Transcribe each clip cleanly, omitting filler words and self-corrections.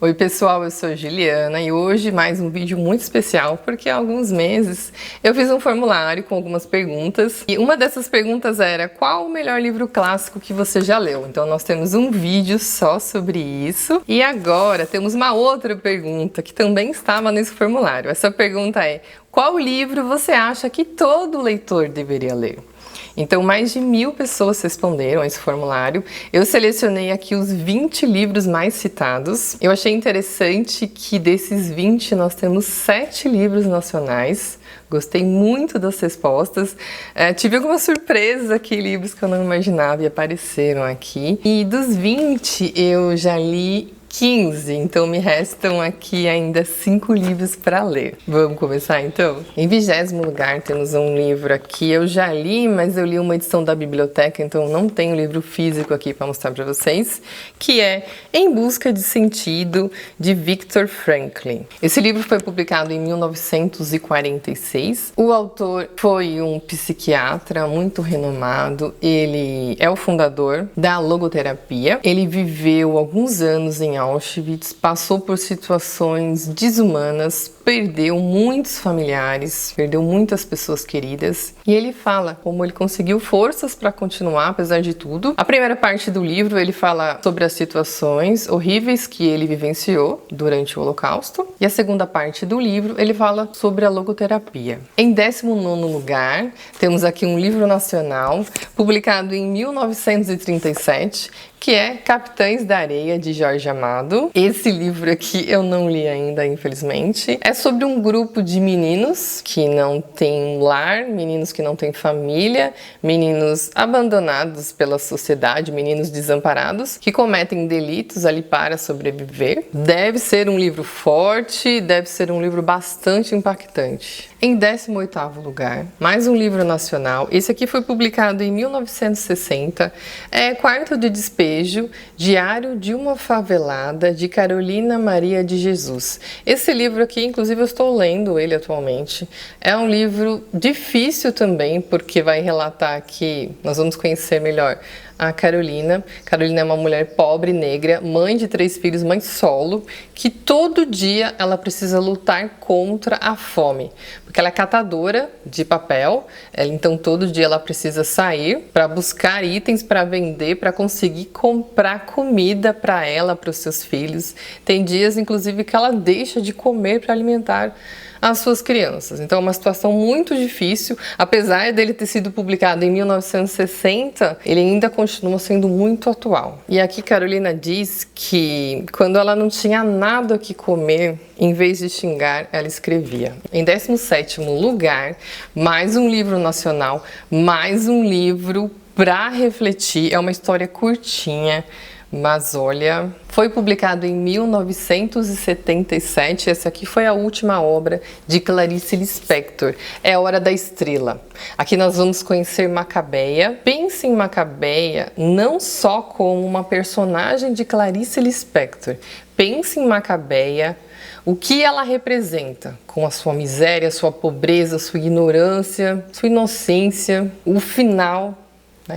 Oi pessoal, eu sou Juliana e hoje mais um vídeo muito especial porque há alguns meses eu fiz um formulário com algumas perguntas e uma dessas perguntas era: qual o melhor livro clássico que você já leu? Então nós temos um vídeo só sobre isso e agora temos uma outra pergunta que também estava nesse formulário. Essa pergunta é: qual livro você acha que todo leitor deveria ler? Então, mais de 1000 pessoas responderam a esse formulário. Eu selecionei aqui os 20 livros mais citados. Eu achei interessante que desses 20 nós temos 7 livros nacionais. Gostei muito das respostas. Tive algumas surpresas aqui, livros que eu não imaginava e apareceram aqui. E dos 20 eu já li 15, então me restam aqui ainda 5 livros para ler. Vamos começar então? Em 20º lugar temos um livro aqui, eu já li, mas eu li uma edição da biblioteca, então não tenho livro físico aqui para mostrar para vocês, que é Em Busca de Sentido, de Viktor Frankl. Esse livro foi publicado em 1946. O autor foi um psiquiatra muito renomado, ele é o fundador da logoterapia. Ele viveu alguns anos em Auschwitz, passou por situações desumanas, perdeu muitos familiares, perdeu muitas pessoas queridas, e ele fala como ele conseguiu forças para continuar apesar de tudo. A primeira parte do livro ele fala sobre as situações horríveis que ele vivenciou durante o Holocausto, e a segunda parte do livro ele fala sobre a logoterapia. Em 19º lugar, temos aqui um livro nacional publicado em 1937, que é Capitães da Areia, de Jorge Amado. Esse livro aqui eu não li ainda, infelizmente. É sobre um grupo de meninos que não têm lar, meninos que não têm família, meninos abandonados pela sociedade, meninos desamparados, que cometem delitos ali para sobreviver. Deve ser um livro forte, deve ser um livro bastante impactante. Em 18º lugar, mais um livro nacional. Esse aqui foi publicado em 1960. É Quarto de Despejo, Diário de uma Favelada, de Carolina Maria de Jesus. Esse livro aqui, inclusive, eu estou lendo ele atualmente. É um livro difícil também, porque vai relatar aqui, nós vamos conhecer melhor a Carolina. Carolina é uma mulher pobre, negra, mãe de 3 filhos, mãe solo, que todo dia ela precisa lutar contra a fome, porque ela é catadora de papel, então todo dia ela precisa sair para buscar itens para vender, para conseguir comprar comida para ela, para os seus filhos. Tem dias, inclusive, que ela deixa de comer para alimentar as suas crianças. Então é uma situação muito difícil. Apesar dele ter sido publicado em 1960, ele ainda continua sendo muito atual. E aqui Carolina diz que quando ela não tinha nada que comer, em vez de xingar, ela escrevia. Em 17º lugar, mais um livro nacional, mais um livro para refletir. É uma história curtinha, mas olha, foi publicado em 1977. Essa aqui foi a última obra de Clarice Lispector. É Hora da Estrela. Aqui nós vamos conhecer Macabeia. Pense em Macabeia não só como uma personagem de Clarice Lispector. Pense em Macabeia, o que ela representa, com a sua miséria, sua pobreza, sua ignorância, sua inocência, o final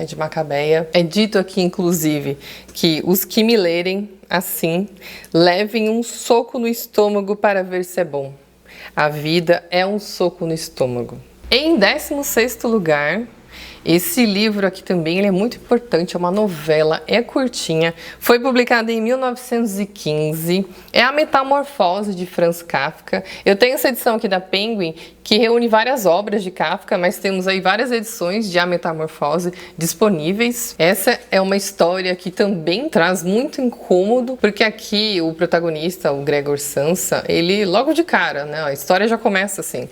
de Macabeia. É dito aqui, inclusive, que os que me lerem assim, levem um soco no estômago para ver se é bom. A vida é um soco no estômago. Em 16º lugar, esse livro aqui também ele é muito importante, é uma novela, é curtinha, foi publicado em 1915, é A Metamorfose, de Franz Kafka. Eu tenho essa edição aqui da Penguin, que reúne várias obras de Kafka, mas temos aí várias edições de A Metamorfose disponíveis. Essa é uma história que também traz muito incômodo, porque aqui o protagonista, o Gregor Samsa, ele logo de cara, né, a história já começa assim.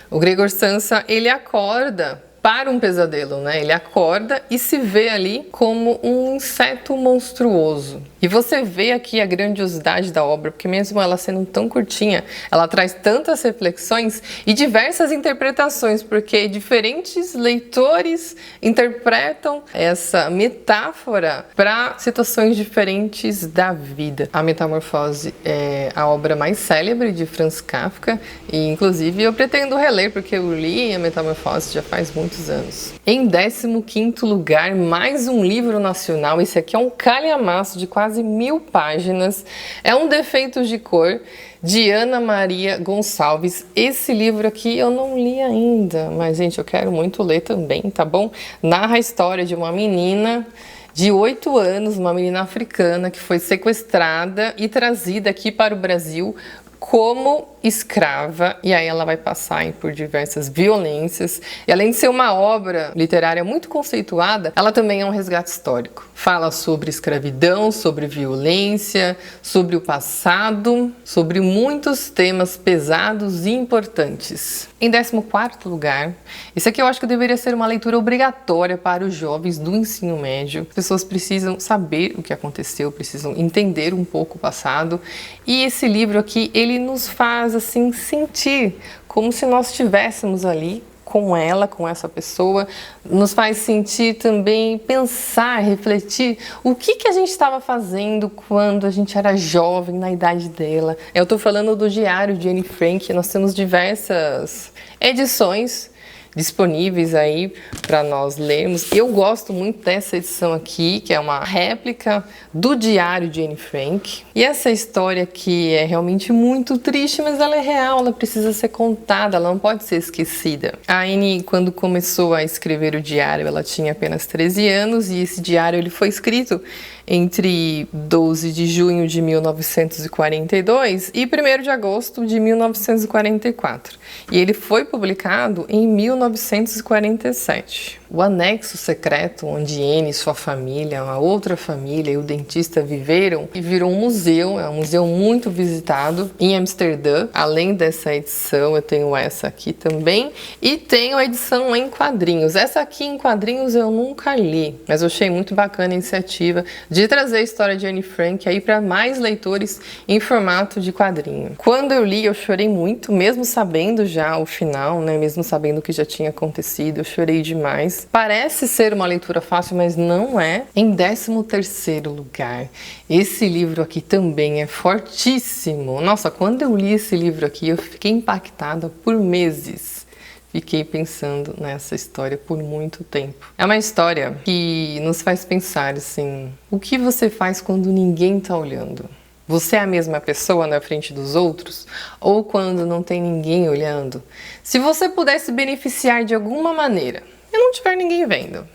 O Gregor Samsa, ele acorda para um pesadelo, né? Ele acorda e se vê ali como um inseto monstruoso. E você vê aqui a grandiosidade da obra, porque mesmo ela sendo tão curtinha, ela traz tantas reflexões e diversas interpretações, porque diferentes leitores interpretam essa metáfora para situações diferentes da vida. A Metamorfose é a obra mais célebre de Franz Kafka e, inclusive, eu pretendo reler, porque eu li A Metamorfose já faz muitos anos. Em 15º lugar, mais um livro nacional. Esse aqui é um calhamaço de 4 quase 1000 páginas. É um Defeitos de Cor, de Ana Maria Gonçalves. Esse livro aqui eu não li ainda, mas, gente, eu quero muito ler também, tá bom? Narra a história de uma menina de 8 anos, uma menina africana que foi sequestrada e trazida aqui para o Brasil como escrava, e aí ela vai passar por diversas violências. E além de ser uma obra literária muito conceituada, ela também é um resgate histórico. Fala sobre escravidão, sobre violência, sobre o passado, sobre muitos temas pesados e importantes. Em 14º lugar, esse aqui eu acho que deveria ser uma leitura obrigatória para os jovens do ensino médio. As pessoas precisam saber o que aconteceu, precisam entender um pouco o passado. E esse livro aqui, ele nos faz assim sentir como se nós estivéssemos ali com ela, com essa pessoa, nos faz sentir também, pensar, refletir o que a gente estava fazendo quando a gente era jovem, na idade dela. Eu estou falando do Diário de Anne Frank. Nós temos diversas edições disponíveis aí para nós lermos. Eu gosto muito dessa edição aqui, que é uma réplica do Diário de Anne Frank. E essa história aqui é realmente muito triste, mas ela é real, ela precisa ser contada, ela não pode ser esquecida. A Anne, quando começou a escrever o diário, ela tinha apenas 13 anos e esse diário ele foi escrito entre 12 de junho de 1942 e 1º de agosto de 1944. E ele foi publicado em 1947. O anexo secreto onde Anne, sua família, uma outra família e o dentista viveram e virou um museu, é um museu muito visitado em Amsterdã. Além dessa edição, eu tenho essa aqui também e tenho a edição em quadrinhos. Essa aqui em quadrinhos eu nunca li, mas eu achei muito bacana a iniciativa de trazer a história de Anne Frank aí para mais leitores em formato de quadrinho. Quando eu li, eu chorei muito, mesmo sabendo já o final, né? Mesmo sabendo o que já tinha acontecido, eu chorei demais. Parece ser uma leitura fácil, mas não é. Em 13º lugar, esse livro aqui também é fortíssimo. Nossa, quando eu li esse livro aqui, eu fiquei impactada por meses. Fiquei pensando nessa história por muito tempo. É uma história que nos faz pensar assim, o que você faz quando ninguém tá olhando? Você é a mesma pessoa na frente dos outros? Ou quando não tem ninguém olhando? Se você puder se beneficiar de alguma maneira e não tiver ninguém vendo,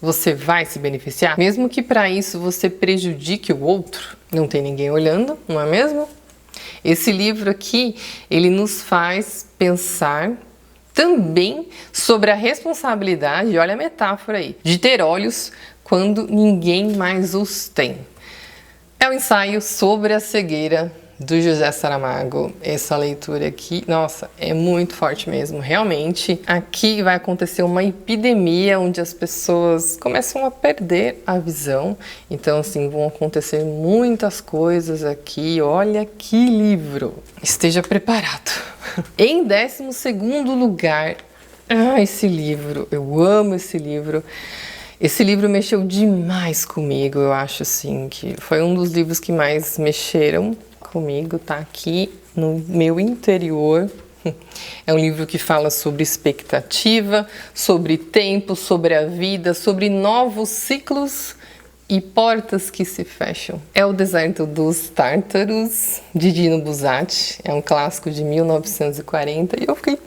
você vai se beneficiar? Mesmo que para isso você prejudique o outro, não tem ninguém olhando, não é mesmo? Esse livro aqui, ele nos faz pensar também sobre a responsabilidade, olha a metáfora aí, de ter olhos quando ninguém mais os tem. É um ensaio sobre a cegueira do José Saramago. Essa leitura aqui, nossa, é muito forte mesmo. Realmente, aqui vai acontecer uma epidemia onde as pessoas começam a perder a visão. Então, assim, vão acontecer muitas coisas aqui. Olha que livro! Esteja preparado. Em 12º lugar, esse livro, eu amo esse livro. Esse livro mexeu demais comigo, eu acho assim, que foi um dos livros que mais mexeram comigo, tá aqui no meu interior. É um livro que fala sobre expectativa, sobre tempo, sobre a vida, sobre novos ciclos e portas que se fecham. É O Deserto dos Tártaros, de Dino Buzzati. É um clássico de 1940 e eu fiquei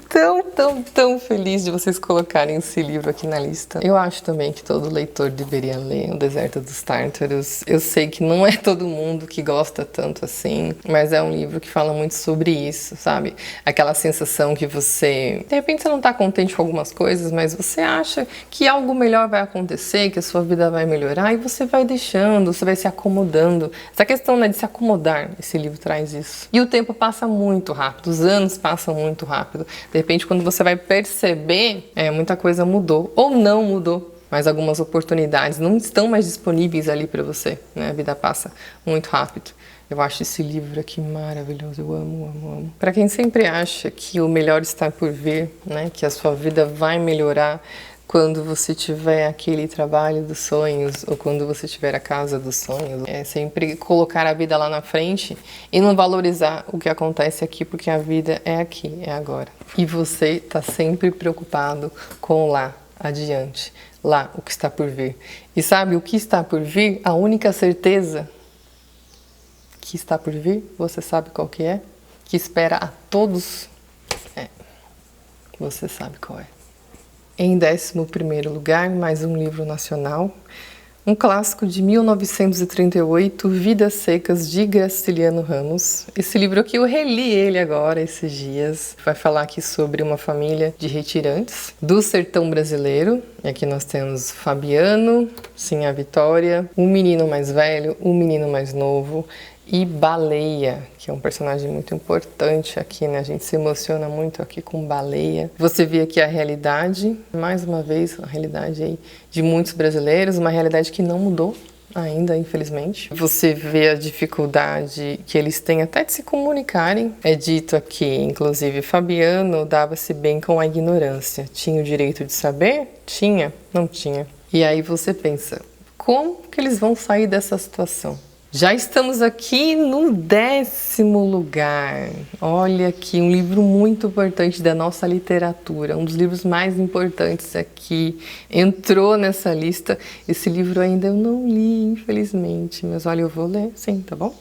tão feliz de vocês colocarem esse livro aqui na lista. Eu acho também que todo leitor deveria ler O Deserto dos Tártaros. Eu sei que não é todo mundo que gosta tanto assim, mas é um livro que fala muito sobre isso, sabe? Aquela sensação que você, de repente você não tá contente com algumas coisas, mas você acha que algo melhor vai acontecer, que a sua vida vai melhorar e você vai deixando, você vai se acomodando. Essa questão, né, de se acomodar, esse livro traz isso. E o tempo passa muito rápido, os anos passam muito rápido. De repente, quando você vai perceber, muita coisa mudou ou não mudou, mas algumas oportunidades não estão mais disponíveis ali para você, né? A vida passa muito rápido. Eu acho esse livro aqui maravilhoso, eu amo. Para quem sempre acha que o melhor está por vir, né? Que a sua vida vai melhorar quando você tiver aquele trabalho dos sonhos ou quando você tiver a casa dos sonhos, é sempre colocar a vida lá na frente e não valorizar o que acontece aqui, porque a vida é aqui, é agora. E você está sempre preocupado com lá adiante, lá o que está por vir. E sabe o que está por vir? A única certeza que está por vir, você sabe qual que é? Que espera a todos? Você sabe qual é. Em 11º lugar, mais um livro nacional, um clássico de 1938, Vidas Secas, de Graciliano Ramos. Esse livro aqui, eu reli ele agora, esses dias. Vai falar aqui sobre uma família de retirantes do sertão brasileiro. E aqui nós temos Fabiano, sim, a Vitória, um menino mais velho, um menino mais novo, e Baleia, que é um personagem muito importante aqui, né? A gente se emociona muito aqui com Baleia. Você vê aqui a realidade, mais uma vez, a realidade aí de muitos brasileiros, uma realidade que não mudou ainda, infelizmente. Você vê a dificuldade que eles têm até de se comunicarem. É dito aqui, inclusive, Fabiano dava-se bem com a ignorância. Tinha o direito de saber? Tinha? Não tinha. E aí você pensa, como que eles vão sair dessa situação? Já estamos aqui no 10º lugar. Olha aqui, um livro muito importante da nossa literatura, um dos livros mais importantes aqui. Entrou nessa lista. Esse livro ainda eu não li, infelizmente, mas olha, eu vou ler, sim, tá bom?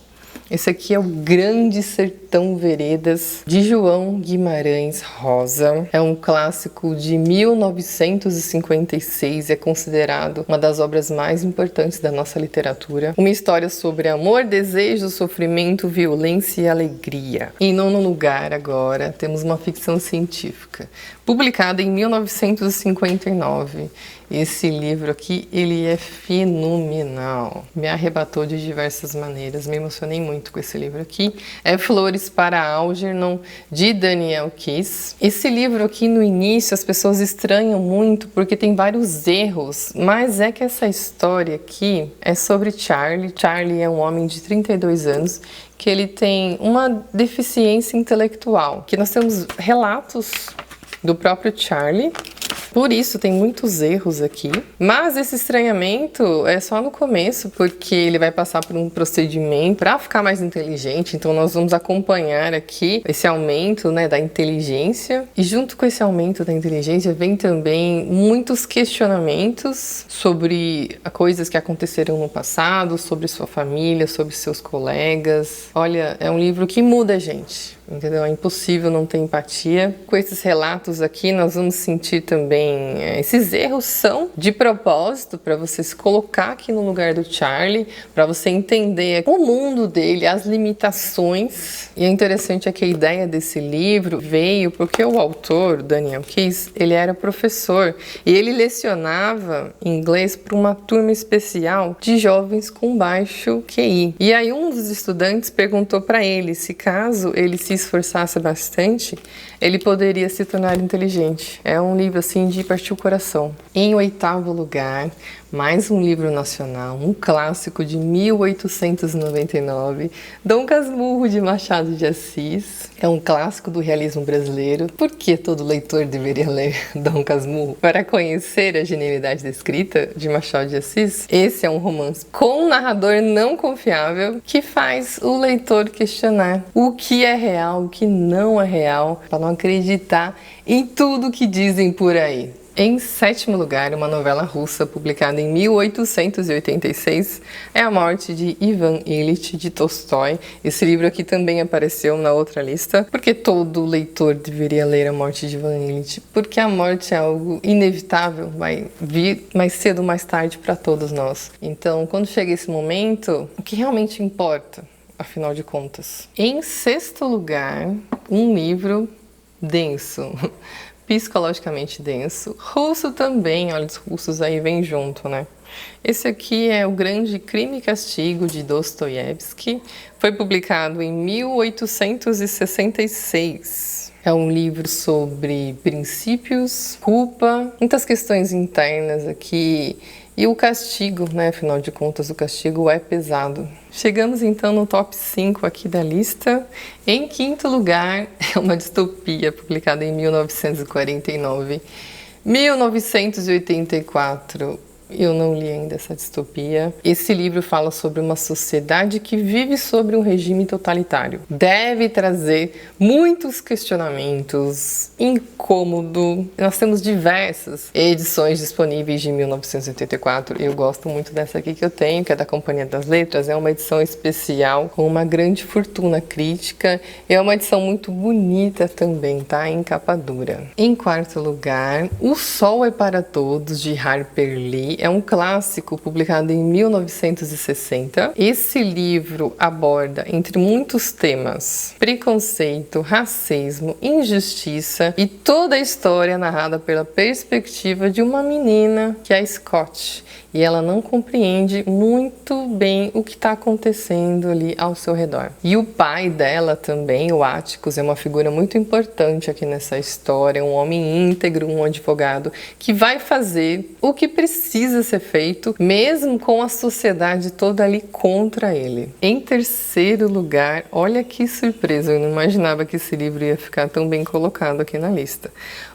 Esse aqui é o Grande Sertão Veredas, de João Guimarães Rosa. É um clássico de 1956, é considerado uma das obras mais importantes da nossa literatura. Uma história sobre amor, desejo, sofrimento, violência e alegria. Em 9º lugar, agora, temos uma ficção científica, publicada em 1959. Esse livro aqui, ele é fenomenal. Me arrebatou de diversas maneiras, me emocionei muito com esse livro aqui. É Flores para Algernon, de Daniel Keyes. Esse livro aqui, no início, as pessoas estranham muito porque tem vários erros, mas é que essa história aqui é sobre Charlie. Charlie é um homem de 32 anos que ele tem uma deficiência intelectual, que nós temos relatos do próprio Charlie. Por isso tem muitos erros aqui, mas esse estranhamento é só no começo, porque ele vai passar por um procedimento para ficar mais inteligente. Então nós vamos acompanhar aqui esse aumento, né, da inteligência, e junto com esse aumento da inteligência vem também muitos questionamentos sobre coisas que aconteceram no passado, sobre sua família, sobre seus colegas. Olha, é um livro que muda a gente, entendeu? É impossível não ter empatia. Com esses relatos aqui, nós vamos sentir também esses erros são de propósito para você se colocar aqui no lugar do Charlie, para você entender o mundo dele, as limitações. E é interessante que a ideia desse livro veio porque o autor, Daniel Keyes, ele era professor e ele lecionava inglês para uma turma especial de jovens com baixo QI. E aí um dos estudantes perguntou para ele se caso ele se esforçasse bastante, ele poderia se tornar inteligente. É um livro assim de partir o coração. Em 8º lugar, mais um livro nacional, um clássico de 1899, Dom Casmurro, de Machado de Assis. É um clássico do realismo brasileiro. Por que todo leitor deveria ler Dom Casmurro? Para conhecer a genialidade da escrita de Machado de Assis. Esse é um romance com um narrador não confiável que faz o leitor questionar o que é real, o que não é real, para não acreditar em tudo que dizem por aí. Em 7º lugar, uma novela russa publicada em 1886 é A Morte de Ivan Ilitch, de Tolstói. Esse livro aqui também apareceu na outra lista, porque todo leitor deveria ler A Morte de Ivan Ilitch, porque a morte é algo inevitável, vai vir mais cedo ou mais tarde para todos nós. Então, quando chega esse momento, o que realmente importa, afinal de contas? Em 6º lugar, um livro denso, psicologicamente denso, russo também, olha, os russos aí vêm junto, né? Esse aqui é O Grande Crime e Castigo, de Dostoiévski, foi publicado em 1866. É um livro sobre princípios, culpa, muitas questões internas aqui. E o castigo, né? Afinal de contas, o castigo é pesado. Chegamos então no top 5 aqui da lista. Em 5º lugar, é uma distopia publicada em 1949. 1984, Eu não li ainda essa distopia. Esse livro fala sobre uma sociedade que vive sobre um regime totalitário. Deve trazer muitos questionamentos, incômodo. Nós temos diversas edições disponíveis de 1984. Eu gosto muito dessa aqui que eu tenho, que é da Companhia das Letras. É uma edição especial com uma grande fortuna crítica. É uma edição muito bonita também, tá? Em capa dura. Em quarto lugar, O Sol é para Todos, de Harper Lee. É um clássico publicado em 1960. Esse livro aborda, entre muitos temas, preconceito, racismo, injustiça e toda a história narrada pela perspectiva de uma menina que é a Scott. E ela não compreende muito bem o que está acontecendo ali ao seu redor. E o pai dela também, o Atticus, é uma figura muito importante aqui nessa história, um homem íntegro, um advogado, que vai fazer o que precisa ser feito, mesmo com a sociedade toda ali contra ele. Em terceiro lugar, olha que surpresa, eu não imaginava que esse livro ia ficar tão bem colocado aqui na lista.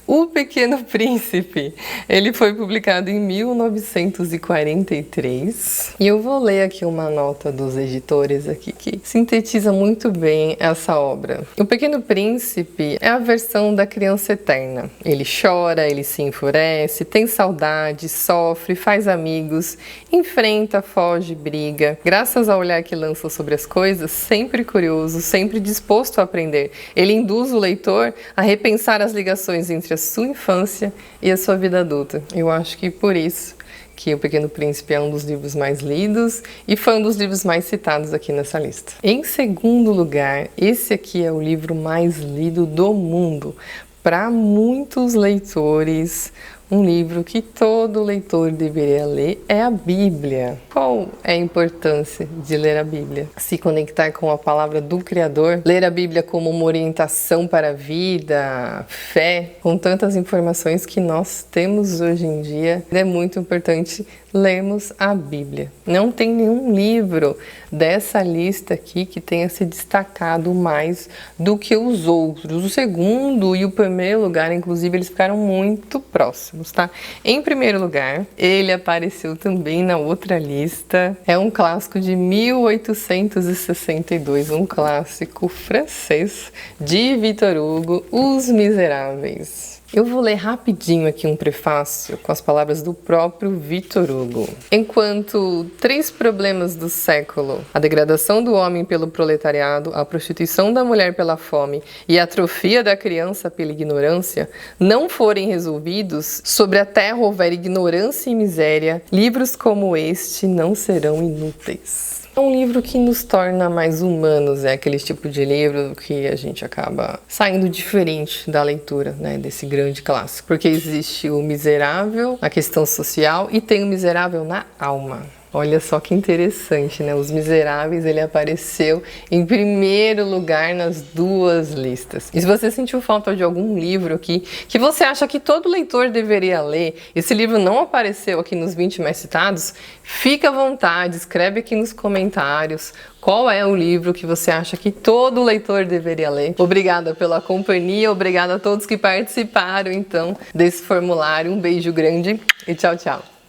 O Pequeno Príncipe, ele foi publicado em 1943 e eu vou ler aqui uma nota dos editores aqui que sintetiza muito bem essa obra. O Pequeno Príncipe é a versão da criança eterna. Ele chora, ele se enfurece, tem saudade, sofre, faz amigos, enfrenta, foge, briga. Graças ao olhar que lança sobre as coisas, sempre curioso, sempre disposto a aprender, ele induz o leitor a repensar as ligações entre a sua infância e a sua vida adulta. Eu acho que por isso que O Pequeno Príncipe é um dos livros mais lidos e foi um dos livros mais citados aqui nessa lista. Em segundo lugar, esse aqui é o livro mais lido do mundo. Para muitos leitores, um livro que todo leitor deveria ler é a Bíblia. Qual é a importância de ler a Bíblia? Se conectar com a palavra do Criador, ler a Bíblia como uma orientação para a vida, fé, com tantas informações que nós temos hoje em dia, é muito importante lermos a Bíblia. Não tem nenhum livro dessa lista aqui que tenha se destacado mais do que os outros. O segundo e o primeiro lugar, inclusive, eles ficaram muito próximos, tá? Em primeiro lugar, ele apareceu também na outra lista. É um clássico de 1862, um clássico francês de Victor Hugo, Os Miseráveis. Eu vou ler rapidinho aqui um prefácio com as palavras do próprio Victor Hugo. Enquanto 3 problemas do século, a degradação do homem pelo proletariado, a prostituição da mulher pela fome e a atrofia da criança pela ignorância, não forem resolvidos, sobre a terra houver ignorância e miséria, livros como este não serão inúteis. É um livro que nos torna mais humanos, é aquele tipo de livro que a gente acaba saindo diferente da leitura, né, desse grande clássico. Porque existe o miserável, a questão social, e tem o miserável na alma. Olha só que interessante, né? Os Miseráveis, ele apareceu em primeiro lugar nas 2 listas. E se você sentiu falta de algum livro aqui que você acha que todo leitor deveria ler, esse livro não apareceu aqui nos 20 mais citados, fica à vontade, escreve aqui nos comentários qual é o livro que você acha que todo leitor deveria ler. Obrigada pela companhia, obrigada a todos que participaram, então, desse formulário. Um beijo grande e tchau, tchau!